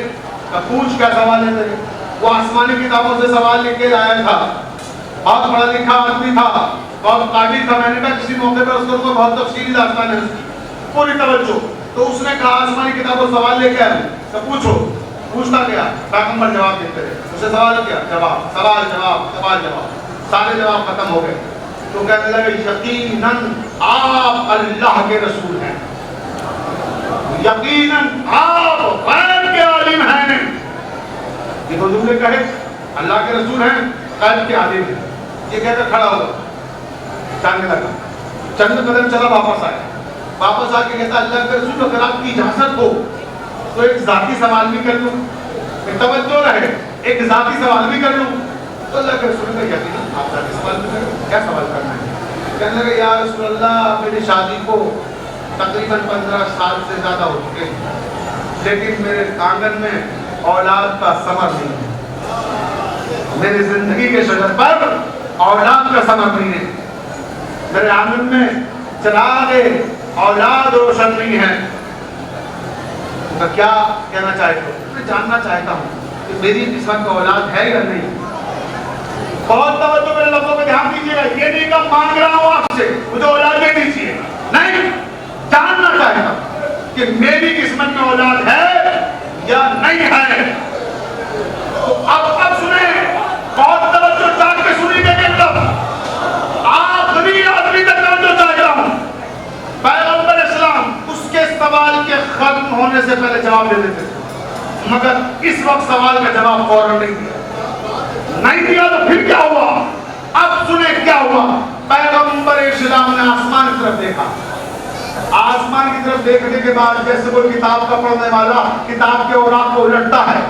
پوچھ کیا سوال ہے میرے؟ وہ آسمانی کتابوں سے سوال لکھ کے لایا تھا. بہت پڑھا لکھا آدمی تھا، بہت قابل تھا. میں نے کہا کسی موقع پر اس کو بہت تفصیلی داستان ہے اس کی، پوری توجہ. تو اس نے کہا آسمانی کتابوں سے سوال لے کے آئے تو پوچھو. پوچھتا گیا، پیغمبر جواب دیتے رہے. اسے سوال کیا، جواب، سوال جواب، سوال جواب، سارے جواب ختم ہو گئے. تو کہنے لگے یقیناً آپ اللہ کے رسول ہیں، یقیناً آپ غیب کے عالم ہیں. یہ دو جملے کہے، اللہ کے رسول ہیں، غیب کے عالم ہیں. یہ کہہ کر کھڑا ہوا، جانے لگا. چند قدم چلا، واپس آیا. واپس آ کے کہتا اللہ کے رسول اگر آپ کی اجازت ہو تو ایک ذاتی سوال بھی کر لوں. توجہ رہے، ایک ذاتی سوال بھی کر لوں. تو اللہ کے رسول کا یقیناً آپ ذاتی سوال بھی کریں. کیا سوال کرنا ہے؟ کہنے لگے یا رسول اللہ میری شادی کو تقریباً 15 سال سے زیادہ ہو چکے ہیں، لیکن میرے آنگن میں اولاد کا ثمر نہیں ہے. میری زندگی کے شجر پر اولاد کا ثمر نہیں ہے. میرے آنگن میں چراغ اولاد روشن نہیں ہے. تو کیا کہنا چاہتے ہو؟ میں جاننا چاہتا ہوں کہ میری قسمت کا اولاد ہے یا نہیں. بہت توجہ میرے لفظوں پہ دھیان دیجیے گا. یہ نہیں کہ مانگ رہا ہوں آپ سے مجھے اولاد دے دیجیے، نہیں، جاننا چاہتا ہوں کہ میری قسمت میں اولاد ہے یا نہیں ہے. تو اب سنیں، بہت توجہ چاہ کے سنیں گے کہ آخری آدمی تک توجہ چاہتا ہوں. پیغمبر اسلام اس کے سوال کے ختم ہونے سے پہلے جواب دے دیتے تھے، مگر اس وقت سوال کا جواب فوراً نہیں دیا. نہیں دیا تو پھر کیا ہوا؟ اب سنیں کیا ہوا. پیغمبر اسلام نے آسمان کی طرف طرف دیکھا. آسمان کی طرف دیکھنے کے بعد جیسے کوئی کتاب کا پڑھنے والا کتاب کے اوراق کو الٹتا ہے،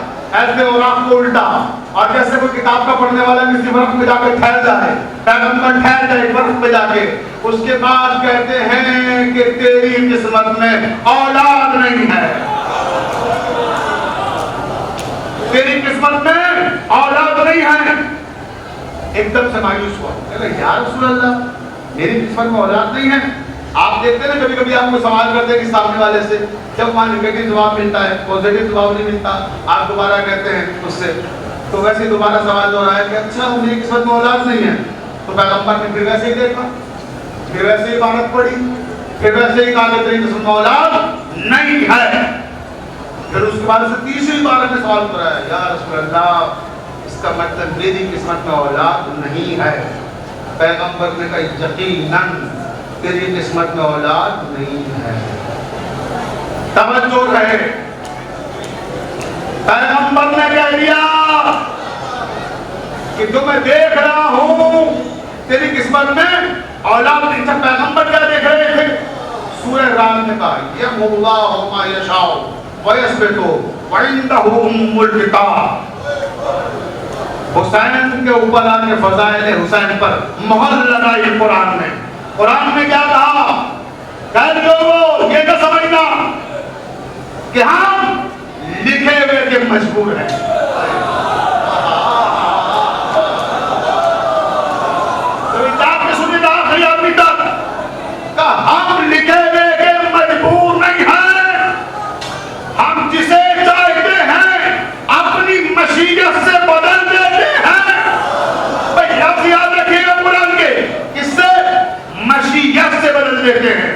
ایسے اوراق کو الٹا، اور جیسے کوئی کتاب کا پڑھنے والا کسی ورق پہ جا کے ٹھہر جائے، پیغمبر ٹھہر جائے ورق پہ جا کے، اس کے بعد کہتے ہیں کہ تیری قسمت میں اولاد نہیں ہے، تیری قسمت میں اولاد نہیں ہے. ایک دم سے مایوس ہوا، کہا یا رسول اللہ میری قسمت میں اولاد نہیں ہے. آپ دیکھتے ہیں کبھی کبھی آپ کو سوال کرتے ہیں کہ سامنے والے سے جب وہاں نگیٹو جواب ملتا ہے، پوزیٹو جواب نہیں ملتا، آپ دوبارہ کہتے ہیں اس سے، تو ویسے دوبارہ سوال ہو رہا ہے کہ اچھا میری قسمت میں اولاد نہیں ہے. تو پیغمبر نے پھر ویسے ہی دیکھا، پھر ویسے ہی عبارت پڑھی، پھر ویسے ہی کہا کہ تیری قسمت میں اولاد نہیں ہے. پھر اس کے بعد سے تیسری بار میں سوال کر رہا ہے، یا رسول اللہ اس کا مطلب میری قسمت میں اولاد نہیں ہے. پیغمبر نے کہا یقیناً تیری قسمت میں اولاد نہیں ہے. توجہ رہے، پیغمبر نے کہہ دیا کہ جو میں دیکھ رہا ہوں تیری قسمت میں اولاد نہیں. جب پیغمبر کیا دیکھ رہے تھے؟ سورہ رام نے کہا یَمْحُ اللَّهُ مَا يَشَاءُ وَيَثْبِتُ وَعِندَهُ أُمُّ الْكِتَابِ. حسین کے اوپر آ کے فضائل حسین پر مہر لگائی قرآن نے. قرآن نے کیا کہا؟ کہ لوگوں یہ نہ سمجھنا کہ ہم لکھے ہوئے کے مجبور ہیں. تو کتاب میں سنی تھا آخری آدمی تک کہ ہم لکھے ہوئے کے مجبور نہیں ہیں. ہم جسے چاہتے ہیں اپنی مشیت سے بدل دیتے ہیں. بھائی لفظ یاد رکھیے گا قرآن کے، کس سے؟ مشیت سے بدل دیتے ہیں.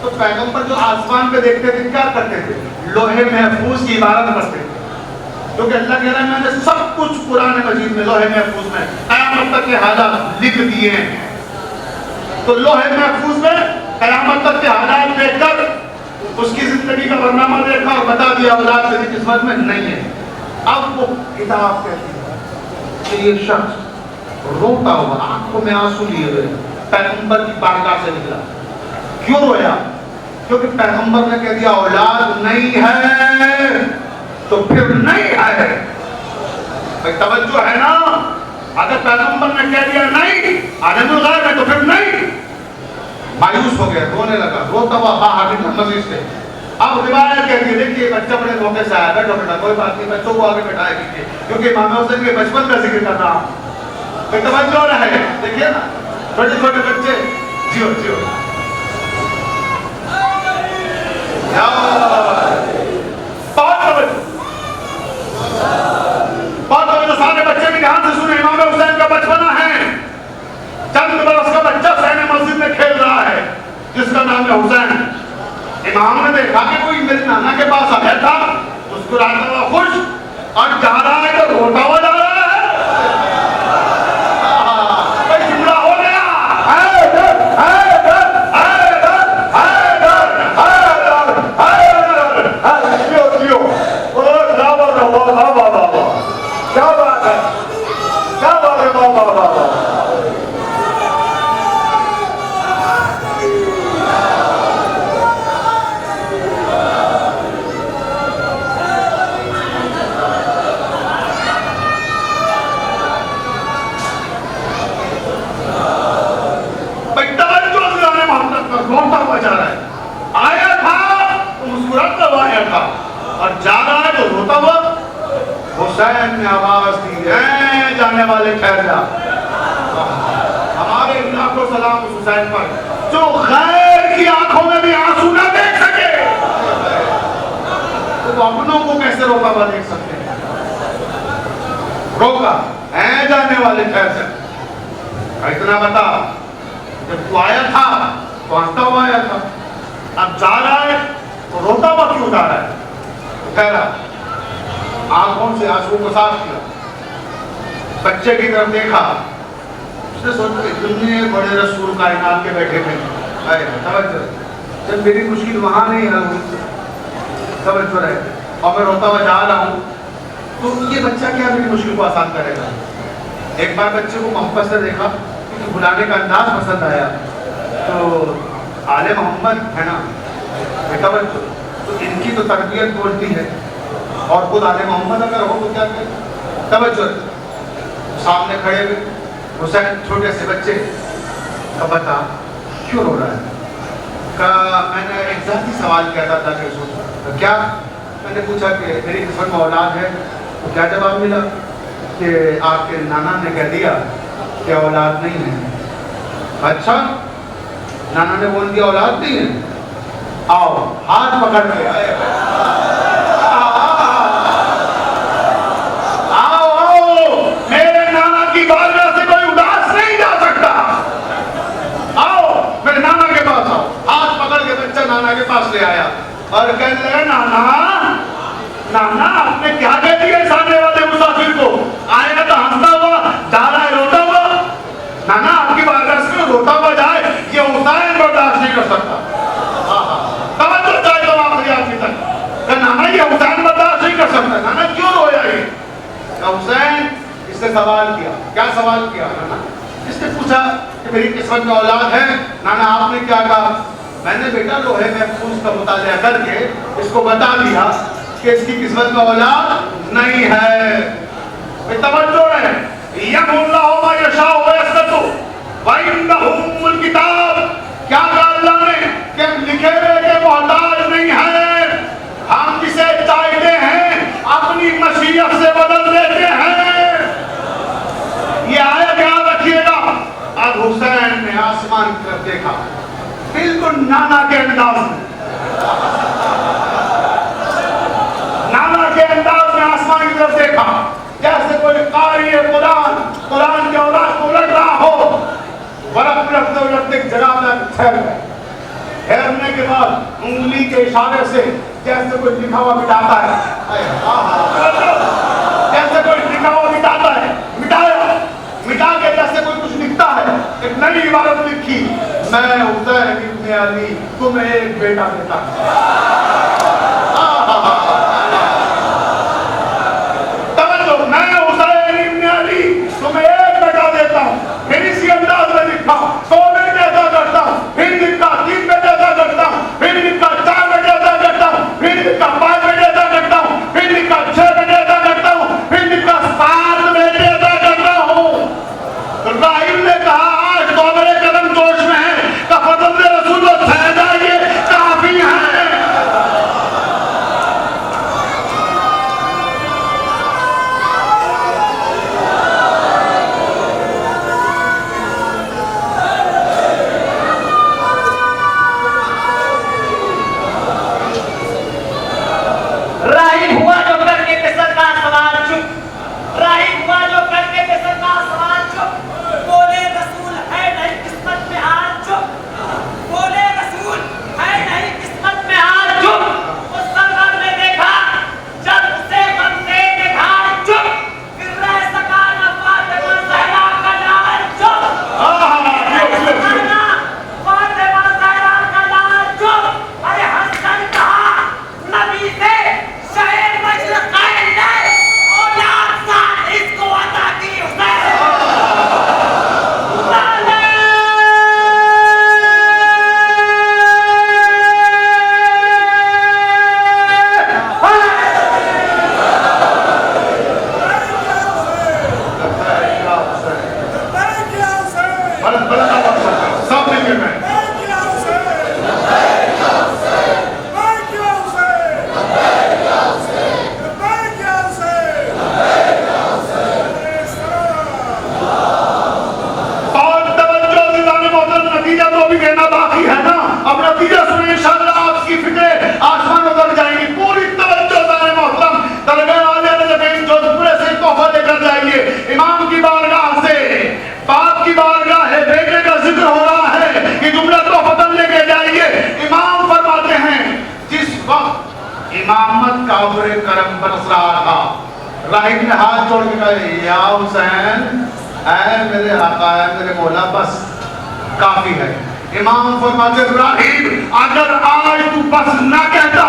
تو پیغمبر جو آسمان پہ دیکھتے تھے کیا کرتے تھے؟ لوہے محفوظ کی عبارت کرتے تھے، کیونکہ اللہ کہہ رہا ہے میں نے سب کچھ قرآن مجید میں لوہے محفوظ میں قیامت تک کے حالات لکھ دیے ہیں. تو لوہے محفوظ میں قیامت تک کے حالات دیکھ کر اس کی زندگی کا برنامہ دیکھا اور بتا دیا اولاد تیری قسمت میں نہیں ہے. اب وہ کتاب کہتی ہے کہ یہ شخص روتا ہوا آنکھوں میں آنسو لیے ہوئے پیغمبر کی بارگاہ سے نکلا. کیوں رویا؟ کیونکہ پیغمبر نے کہہ دیا اولاد نہیں ہے تو پھر نہیں ہے. بھائی توجہ ہے نا، اگر پیغمبر نے کہہ دیا نہیں عالم الغیب ہے تو پھر نہیں. مایوس ہو گیا، رونے لگا، روتا ہوا باہر نکلا مسجد سے. اب روایت کہتی ہے دیکھیے بچہ بڑے موقع سے آیا، بیٹھو بیٹا کوئی بات نہیں، بچوں کو آگے بٹھائے کیجیے کیونکہ امام حسین کے بچپن کا ذکر کر رہا ہوں. کوئی توجہ رہے، دیکھیے نا چھوٹے چھوٹے بچے جیو جیو بہت سارے بچے بھی دھیان سے سنے. امام حسین کا بچپنا ہے، چند برس کا بچہ سین مسجد میں کھیل رہا ہے جس کا نام ہے حسین. امام نے دیکھا کہ کوئی میرے نانا کے پاس آیا تھا، مسکراتا ہوا خوش، اور جا رہا ہے تو روتا ہوا جا رہا ہے. کوئی جملہ ہو گیا اور جا رہا ہے تو روتا ہوا. حسین نے آواز دی اے جانے والے ٹھہر جا. ہمارے لاکھوں سلام اس حسین پر جو غیر کی آنکھوں میں بھی آنسو نہ دیکھ سکے، تو اپنوں کو کیسے روتا ہوا دیکھ سکتے ہیں؟ روکا اے جانے والے ٹھہر جا. اتنا بتا جب تو آیا تھا تو ہنستا ہوا آیا تھا، اب جا رہا ہے تو روتا ہوا کیوں جا رہا ہے؟ کہہ رہا آنکھوں سے آنسو کو صاف کیا، بچے کی طرف دیکھا، اس نے سوچا اتنے بڑے رسول کائنات کے بیٹھے تھے، توجہ جب میری مشکل وہاں نہیں حل ہوئی، توجہ رہے، اور میں روتا ہوا جا رہا ہوں تو یہ بچہ کیا میری مشکل کو آسان کرے گا؟ ایک بار بچے کو محبت سے دیکھا، کیونکہ بلانے کا انداز پسند آیا، تو آل محمد ہے نا بیٹا بچوں، تو ان کی تو تربیت بولتی ہے، اور خود آل محمد اگر ہو تو کیا کرے؟ توجہ، سامنے کھڑے ہوئے حسین چھوٹے سے بچے، اب بتا کیوں رو رہا ہے؟ کہا میں نے ایک ذاتی سوال کیا تھا اللہ کے رسول، کیا؟ میں نے پوچھا کہ میری قسمت میں اولاد ہے، تو کیا جواب ملا؟ کہ آپ کے نانا نے کہہ دیا کہ اولاد نہیں ہے۔ اچھا، نانا نے بول دیا اولاد نہیں ہے؟ آؤ ہاتھ پکڑ کے آؤ، میرے نانا کی بارگاہ سے کوئی اداس نہیں جا سکتا، آؤ میرے نانا کے پاس آؤ۔ ہاتھ پکڑ کے بچہ نانا کے پاس لے آیا اور کہنے لگا نانا نانا آپ نے کیا کہہ دیا سامنے والے مسافر کو؟ آئے گا تو ہنستا ہوا جا رہا ہے روتا ہوا، نانا آپ کی بارگاہ سے روتا ہوا جائے یہ حسین برداشت نہیں کر سکتا۔ توجہ چاہے تو آخری آدمی تک کہ نانا یہ حسین برداشت نہیں کر سکتا، نانا کیوں رویا یہ؟ کہ حسین اس نے سوال کیا، کیا سوال کیا نانا؟ اس نے پوچھا کہ میری قسمت میں اولاد ہے، نانا آپ نے کیا کہا؟ میں نے بیٹا لوہے محفوظ کا مطالعہ کر کے اس کو بتا دیا کہ اس کی قسمت میں اولاد نہیں ہے۔ توجہ ہے، یَمْحُ اللَّهُ مَا يَشَاءُ وَيَسْتَثْنِ وَعِندَهُ أُمُّ الْكِتَابِ، کیا کہا اللہ نے کہ ہم لکھے ہوئے کے محتاج نہیں ہیں، ہم جسے چاہتے ہیں اپنی مشیت سے بدل دیتے ہیں۔ یہ آیت یاد رکھیے گا۔ اب حسین نے آسمان کی طرف دیکھا، بالکل نانا کے انداز میں، نانا کے انداز میں آسمان کی طرف دیکھا، جیسے کوئی قاری قرآن کے اوراق کو الٹ رہا ہو، ورق رکھتے الٹتے ایک جگہ میں ٹھہر گئے۔ ٹھہرنے کے بعد انگلی کے اشارے سے جیسے کوئی لکھا ہوا مٹاتا ہے، جیسے کوئی لکھا ہوا مٹاتا ہے، مٹایا، مٹا کے جیسے کوئی کچھ لکھتا ہے، ایک نئی عبارت لکھی، میں حسین ابن علی تمہیں ایک بیٹا دیتا ہوں۔ توجہ، میں حسین ابن علی تمہیں ایک بیٹا دیتا ہوں۔ پھر اسی انداز میں لکھا 100 بیٹے عطا کرتا ہوں، پھر لکھا 3 بیٹے عطا کرتا ہوں، پھر لکھا 4 بیٹے عطا کرتا ہوں، پھر لکھا 5 بیٹے عطا کرتا ہوں، پھر لکھا 6 بیٹے عطا کرتا ہوں، پھر لکھا 7 بیٹے عطا کرتا ہوں۔ راہیل نے کہا آج تو میرے قدم جوش میں ہیں، کہ فضل رسول و سہدہ یہ کافی ہیں۔ راہب ہوا جو کر کے قصر کا سوال چپ، راہب ہوا جو کر کے قصر کا سوال چپ، بولے رسول ہے نہیں قسمت میں آج چپ، بولے رسول ہے نہیں قسمت میں آج چپ۔ اس سرور نے دیکھا جب اسے بندے نے ڈھال چپ، پھر رہ سکا نہ فاطمہ زہرا کا لال چپ، رہ سکا نہ فاطمہ زہرا کا لال چپ۔ ارے ہنس کر کہا نبی سے شہر مشرقین نے اولاد ساتھ اس کو عطا کی حسین۔ سب مل کے میں نتیجہ تو ابھی کہنا باقی ہے نا، اب نتیجہ سنیں انشاءاللہ آپ کی فکریں آسمان اتر جائیں گی۔ پوری توجہ دار محترم درگاہ والے نظرین جو پورے سے تحفہ لے کر جائیے، امام کی بارگاہ سے باپ کی بارگاہ ہے، بیٹے کا ذکر ہو رہا ہے، یہ جملہ تحفہ لے کے جائیے۔ امام فرماتے ہیں جس وقت امامت کا عبر کرم برس رہا تھا، راہب نے ہاتھ جوڑ کے کہا یا حسین، اے میرے آقا، اے میرے مولا، بس کافی ہے۔ امام فرماتے راہب اگر آج تو بس نہ کہتا،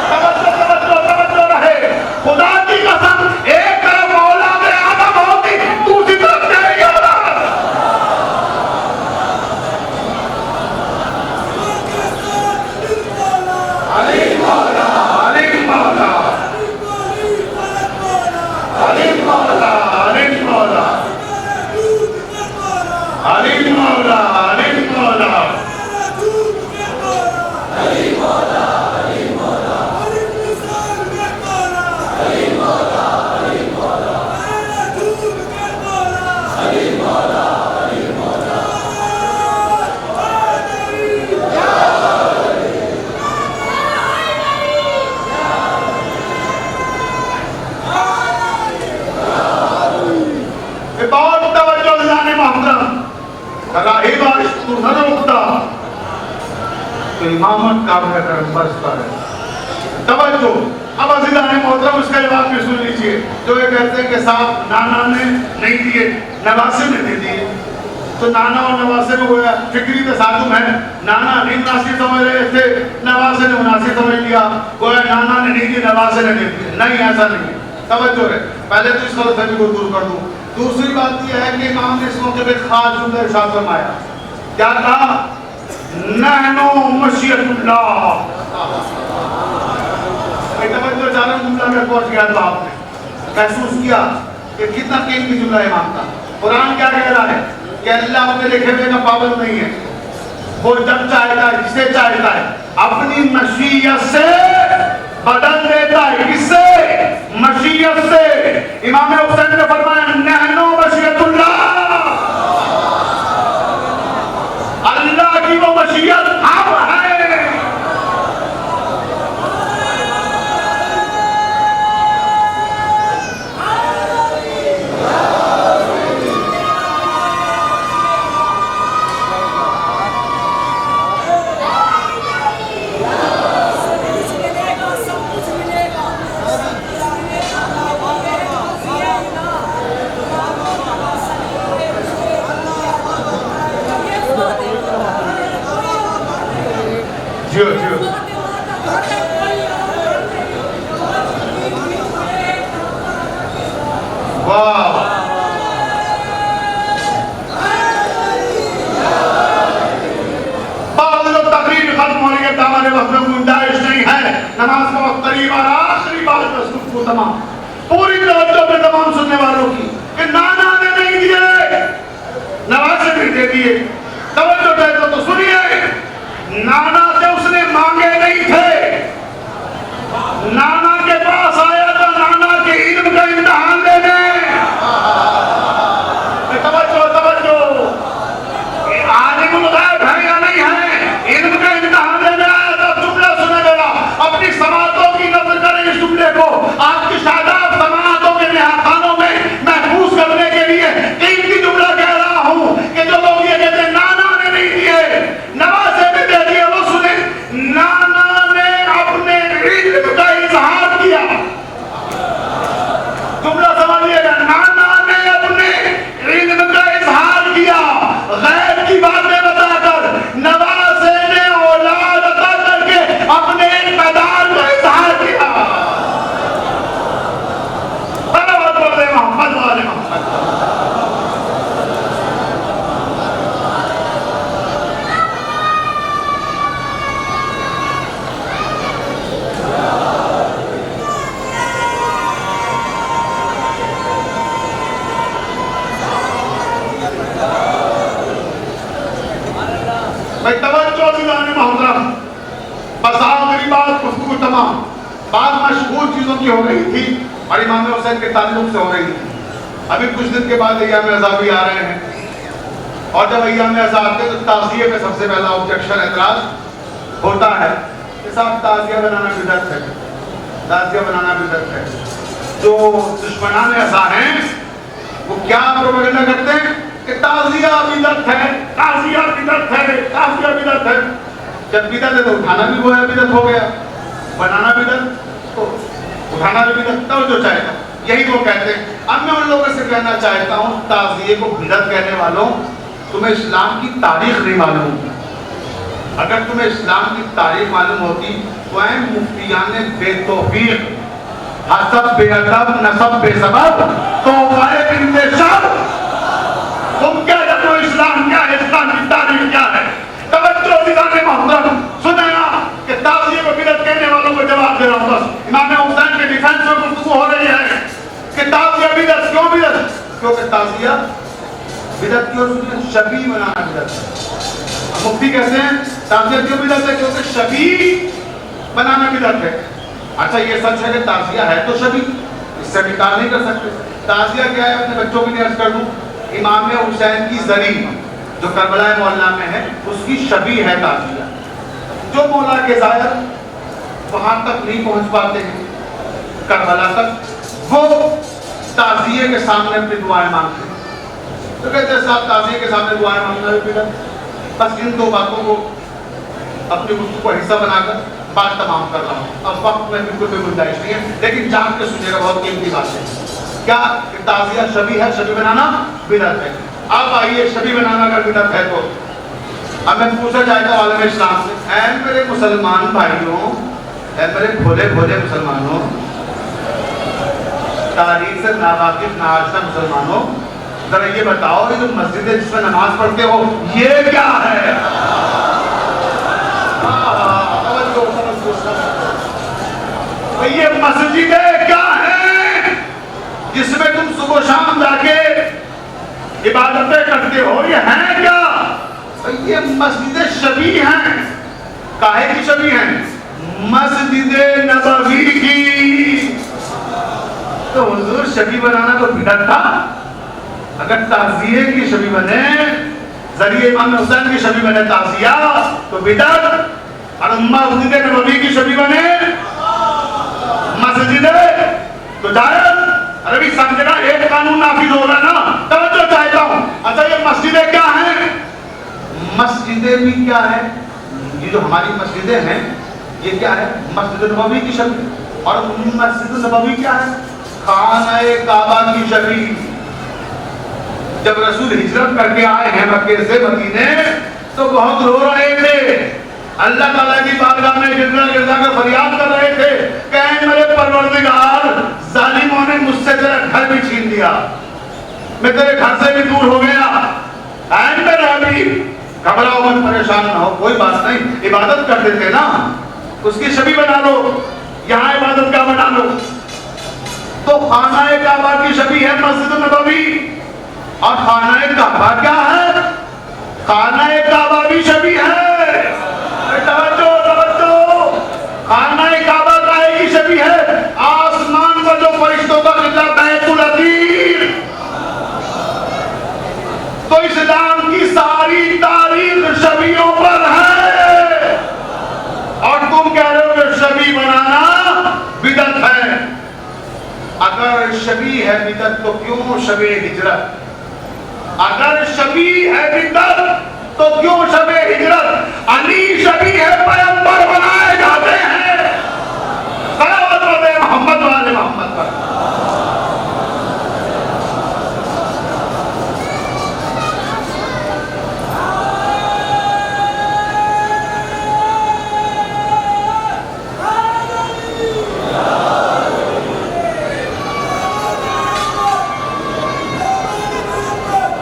توجہ رہے، خدا کی قسم ایک طرف اولاد آدم ہوتی، دوسری طرف تیری اولاد۔ عشق تو نہ روکتا تو امامت کا کرم برستا ہے. توجہ. اب عزیزان محترم اس کا جواب بھی سن لیجیے. جو یہ کہتے ہیں کہ صاحب نانا نے نہیں دیے نواسے نے دے دیے, تو نانا اور نواسے میں گویا فکری تصادم ہے. نانا نہیں مناسب سمجھ رہے تھے, نواسے نے مناسب سمجھ لیا, گویا نانا نے نہیں دی نواسے نے دے دی. نہیں, ایسا نہیں ہے. توجہ ہے. پہلے تو اس غلط فہمی کو دور کر دوں. دوسری بات یہ ہے کہ امام نے اس موقع پہ خاص جملہ ارشاد فرمایا. کیا کہا؟ نحنو مشیت اللہ. توجہ چاروں جملہ میں پہنچ گیا تو آپ نے محسوس کیا کہ کتنا قیمتی جملہ امام کا. قرآن کیا کہہ رہا ہے کہ اللہ اپنے لکھے ہوئے کا پابند نہیں ہے. وہ جب چاہتا ہے جسے چاہتا ہے اپنی مشیت سے بدل دیتا ہے. کس سے؟ مشیت سے. امام حسین نے فرمایا نحنو مشیت اللہ. اللہ کی وہ مشیت ہم ہیں. جیو جیو واہ. بعض لوگ تقریر ختم ہونے کے ہمارے وقت میں گنجائش نہیں ہے. نماز کا وقت قریب اور آخری بات میں کو تمام پوری توجہ پہ تمام سننے والوں کی کہ نانا نے نہیں دیے نواسے بھی دے دیے. توجہ دے تو سنیے. نانا سے اس نے مانگے نہیں تھے. نانا کے پاس آیا تھا نانا کے علم کا امتحان لینے. توجہ توجہ. عالم الغیب ہے یا نہیں ہے, علم کا امتحان لینے آیا تھا. جملہ سنے میرا, اپنی سماعتوں کی نظر کریں اس جملے کو. آپ کی شاداب سماعتوں کے نہاخانوں میں محفوظ کرنے کے لیے قیمتی جملہ کہہ رہا ہوں کہ جو لوگ یہ کہتے ہیں نانا نے نہیں دیے نواسے میں دے دیے, وہ سنیں. نانا نے اپنے علم کا اظہار کیا. جملہ سمجھیے گا. نانا نے اپنے علم کا اظہار کیا. غیب کی باتیں بتا کر نواسے نے اولاد عطا کر کے اپنے اقتدار کا اظہار کیا. صلوات والے محمد والے محمد. بھائی توجہ عزیزان محترم. بس آخری بات گفتگو تمام. بات مشغول چیزوں کی ہو رہی تھی اور امام حسین کے تعلق سے ہو رہی تھی. ابھی کچھ دن کے بعد ایام اعزا بھی آ رہے ہیں, اور جب ایام اعزا آتے ہیں تو تعزیے پہ سب سے پہلا آبجیکشن اعتراض ہوتا ہے کہ صاحب تعزیہ بنانا بدعت ہے, تعزیہ بنانا بدعت ہے. جو دشمنان اعزا ہیں وہ کیا پروپیگنڈا کرتے ہیں کہ تعزیہ بدعت ہے, تعزیہ بدعت ہے, تعزیہ بدعت ہے. جب بدعت ہے تو اٹھانا بھی گویا بدعت ہو گیا, بنانا بدعت تو اٹھانا بھی بدعت. توجہ چاہے گا یہی وہ کہتے ہیں. اب میں ان لوگوں سے کہنا چاہتا ہوں تعزیے کو بدعت کہنے والوں, تمہیں اسلام کی تاریخ نہیں معلوم. اگر تمہیں اسلام کی تاریخ معلوم ہوتی تو اے مفتیان بے توفیق, حسب بے ادب, نسب بے سبب, تو غائب انتشاب, تم کیا جانو اسلام کیا ہے, اسلام کی تاریخ کیا ہے. توجہ عزیزان محترم سنیا کہ تعزیے کو بدعت کہنے والوں کو جواب دے رہا ہوں. بس امام حسین کے ڈیفینس میں گفتگو ہو رہی ہے کہ تعزیہ بدعت. کیوں بدعت؟ کیونکہ تعزیہ بدعت کیوں شبیہ بنانا بدعت ہے. مفتی کہتے ہیں تعزیہ کیوں بدعت ہے؟ کیونکہ شبیہ بنانا بدعت ہے. اچھا یہ سچ ہے کہ تعزیہ ہے تو شبیہ, اس سے انکار نہیں کر سکتے. تعزیہ کیا ہے اپنے بچوں کے لیے عرض کر دوں, امام حسین کی زری جو کربلا مولا میں ہے اس کی شبیہ ہے تعزیہ. جو مولا کے ظاہر وہاں تک نہیں پہنچ پاتے ہیں کربلا تک, وہ تعزیے کے سامنے اپنی دعائیں مانگتے ہیں. تو کہتے ہیں صاحب تعزیے کے سامنے دعائیں مانگنا بھی بدعت, بس ان دو باتوں کو اپنی گفتگو کو حصہ بنا کر بات تمام کر رہا ہوں. اب وقت میں بالکل بھی گنجائش نہیں ہے, لیکن جان کے سنیے گا, بہت قیمتی بات ہے. کیا تعزیہ شبی ہے؟ شبی بنانا بدعت ہے. اب آئیے, شبی بنانا اگر بدعت ہے تو اب میں پوچھا جائے گا عالم اسلام سے, اے میرے مسلمان بھائیوں, اے میرے بھولے بھولے مسلمانوں, تاریخ سے ناواقف ناآشنا مسلمانوں, ذرا یہ بتاؤ یہ جو مسجد ہے جس میں نماز پڑھتے ہو یہ کیا ہے؟ یہ مسجدیں کیا ہیں جس میں تم صبح شام جا کے عبادتیں کرتے ہو؟ یہ ہیں کیا؟ یہ مسجد شبیہ ہیں. کاہے کی شبیہ ہیں؟ مسجد نبوی کی. تو حضور شبیہ بنانا تو بدعت تھا. اگر تعزیے کی شبیہ بنے, ذریعہ امام حسین کی شبیہ بنے تعزیہ تو بدعت, اور مسجد نبوی کی شبیہ بنے مسجد تو جائز. ارے بھی سمجھنا, ایک قانون نافذ ہو رہا نا, توجہ چاہتا ہوں. اچھا یہ مسجدیں کیا ہیں؟ مسجدیں بھی کیا ہیں؟ یہ جو ہماری مسجدیں ہیں یہ کیا ہے؟ مسجد نبوی کی شبیہ. اور مسجد نبوی کیا ہے؟ خانہ کعبہ کی شبیہ. جب رسول ہجرت کر کے آئے ہیں مکے سے مدینے تو بہت رو رہے تھے, اللہ تعالیٰ کی بارگاہ میں گرجا گرجا کر فریاد کر رہے تھے کہ اے میرے پروردگار, ظالموں نے مجھ سے تیرا گھر بھی چھین لیا, میں تیرے گھر سے بھی دور ہو گیا. اے میرے حبیب گھبراؤ مت, پریشان نہ ہو, کوئی بات نہیں, عبادت کر دیتے نا, اس کی شبیہ بنا لو, یہاں عبادت کا بنا لو. تو خانہ کعبہ کی شبیہ ہے مسجد نبوی. اور خانہ کعبہ کیا ہے؟ خانہ کعبہ بھی شبیہ ہے. توجہ توجہ, خانہ کعبہ کاہے کی شبیہ ہے؟ آسمان پر جو فرشتوں کا قبلہ بیت العتیق. تو اسلام کی ساری تاریخ شبیوں پر ہے, اور تم کہہ رہے ہو کہ شبیہ بنانا بدعت ہے. اگر شبیہ ہے بدعت تو کیوں شب ہجرت؟ اگر شبیہ ہے بدعت تو کیوں شب ہجرت؟ علی شبیہ ہے, پیغمبر بنائے جاتے ہیں. صلوات محمد والے محمد پر.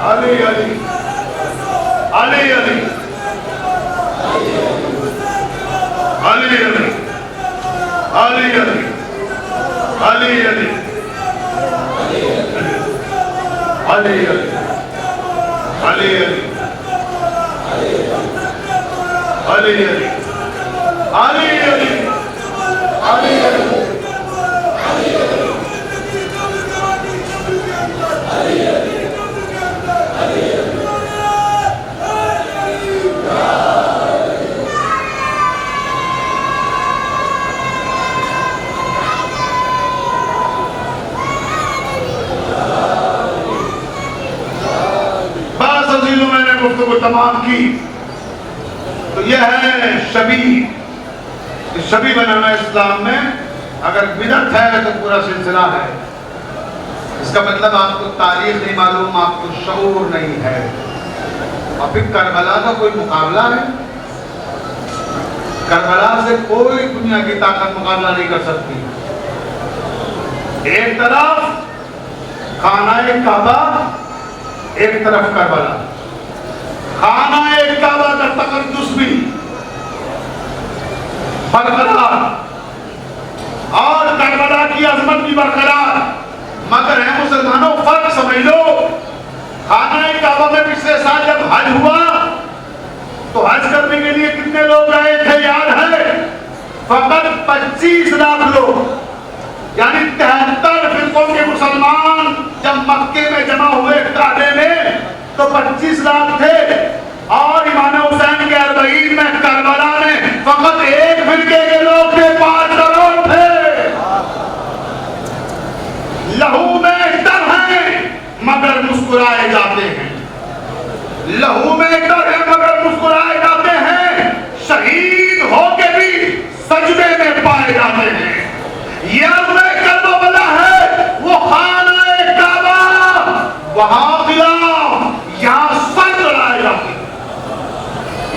علی علی علی علی علی علی علی علی علی علی علی علی علی گفتگو تمام کی. تو یہ ہے شبیہ. شبیہ بنانا اسلام میں اگر بدعت ہے تو پورا سلسلہ ہے. اس کا مطلب آپ کو تاریخ نہیں معلوم, آپ کو شعور نہیں ہے. اور پھر کربلا کا کوئی مقابلہ ہے؟ کربلا سے کوئی دنیا کی طاقت مقابلہ نہیں کر سکتی. ایک طرف خانہ کعبہ, ایک طرف کربلا. خانہ کعبہ کا تقدس بھی برقرار اور کربلا کی عظمت بھی برقرار. مگر ہے مسلمانوں, فرق سمجھ لو. خانہ کعبہ میں پچھلے سال جب حج ہوا تو حج کرنے کے لیے کتنے لوگ آئے تھے یاد ہے؟ فقط 25 لاکھ لوگ, یعنی 73 فرقوں کے مسلمان جب مکے میں جمع ہوئے کعبے میں تو 25 لاکھ تھے. اور امام حسین کے 40 میں کربلا میں فقط ایک فرقے کے لوگ تھے, 5 کروڑ تھے. لہو میں ڈر ہے مگر مسکرائے جاتے ہیں. لہو میں ڈر ہے مگر مسکرائے